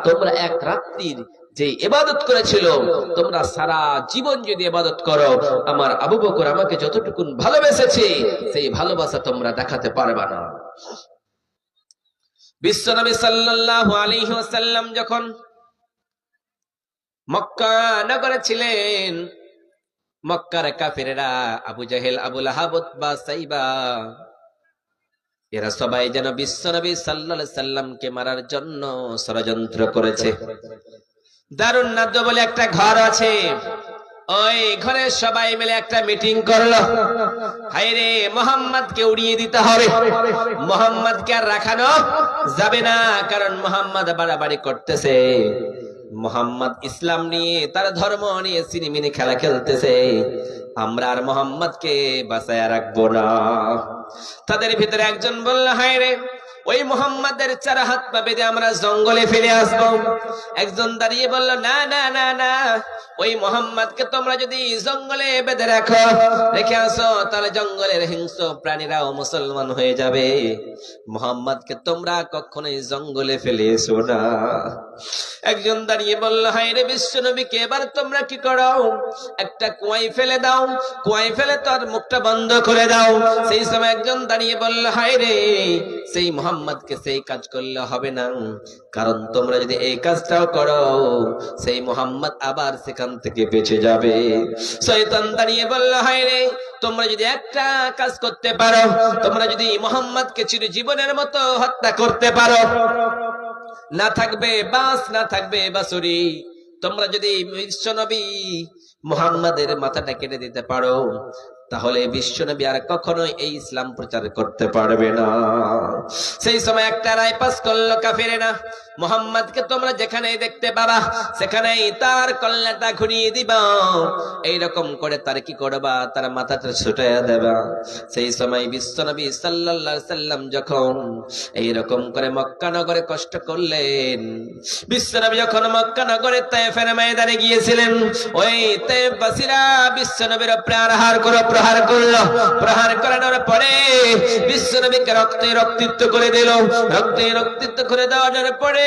তোমরা এক রাত্রির যে ইবাদত করেছিল, তোমরা সারা জীবন যদি ইবাদত করো, আমার আবু বকর আমাকে যতটুকু ভালোবেসেছে সেই ভালোবাসা তোমরা দেখাতে পারবে না। বিশ্বনবী সাল্লাল্লাহু আলাইহি ওয়াসাল্লাম যখন মক্কা নগরে ছিলেন, মক্কার কাফিরেরা আবু জাহেল, আবু লাহাব, উতবা, সাইবা এরা সবাই যেন বিশ্বনবী সাল্লাল্লাহু আলাইহি সাল্লামকে মারার জন্য ষড়যন্ত্র করেছে। দারুন নাদ্য বলে একটা ঘর আছে, ওই ঘরে সবাই মিলে একটা মিটিং করলো। হায়রে, মুহাম্মদকে উড়িয়ে দিতে হবে, মুহাম্মদকে আর রাখানো যাবে না, কারণ মুহাম্মদ বাড়াবাড়ি করতেছে, মুহাম্মদ ইসলাম নিয়ে, তার ধর্ম নিয়ে সিনেমিনে খেলা খেলতেছে, আমরা আর মুহাম্মদকে বাঁচায়া রাখবো না। তাদের ভিতরে একজন বলল, হায়রে, ওই মুহাম্মাদের চার হাত পা বেঁধে আমরা জঙ্গলে ফেলে আসবো। একজন দাঁড়িয়ে বলল, না না না না, ওই মুহাম্মাদকে তোমরা যদি জঙ্গলে বেঁধে রেখে আসো, তাহলে জঙ্গলের হিংস্র প্রাণীরাও মুসলমান হয়ে যাবে, মুহাম্মাদকে তোমরা কখনোই জঙ্গলে ফেলে এসো না। একজন দাঁড়িয়ে বলল, হায়রে বিশ্বনবীকে এবার তোমরা কি করো, একটা কুয়ায় ফেলে দাও, কুয়ায় ফেলে তার মুখটা বন্ধ করে দাও। সেই সময় একজন দাঁড়িয়ে বলল, হায়রে, সেই মুহাম্মদকে সেই কাজ করলে হবে না, কারণ তোমরা যদি এই কাজটাও করো, সেই মুহাম্মদ আবার সেখান থেকে বেঁচে যাবে। শয়তান দাঁড়িয়ে বলল, হায়রে, তোমরা যদি একটা কাজ করতে পারো, তোমরা যদি মুহাম্মদকে চিরজীবনের মতো হত্যা করতে পারো, না থাকবে বাস, না থাকবে বাঁশুরি, তোমরা যদি বিশ্বনবী মুহাম্মাদের মাথাটা কেটে দিতে পারো, তাহলে বিশ্বনবী আর কখনোই এই ইসলাম প্রচার করতে পারবে না। সেই সময় একটা রায় পাস করলো কাফিরেরা, মুহাম্মদকে তোমরা যেখানেই দেখতে পাবা সেখানেই তার কল্লাটা ঘুরিয়ে দিবা, এইরকম করে তার কি করবা, তার মাথাটা ছুটাইয়া দেবা। সেই সময় বিশ্বনবী সাল্লাল্লাহু আলাইহি সাল্লাম যখন এইরকম করে মক্কা নগরে কষ্ট করলেন, বিশ্বনবী যখন মক্কা নগরে তায়েফের ময়দানে গিয়েছিলেন, ওই তায়েফবাসীরা বিশ্বনবীর প্রহার করলো। প্রহার করানোর পরে বিশ্বনবীকে রক্তে রক্তিত করে দিল। রক্তে রক্তিত করে দেওয়ার পরে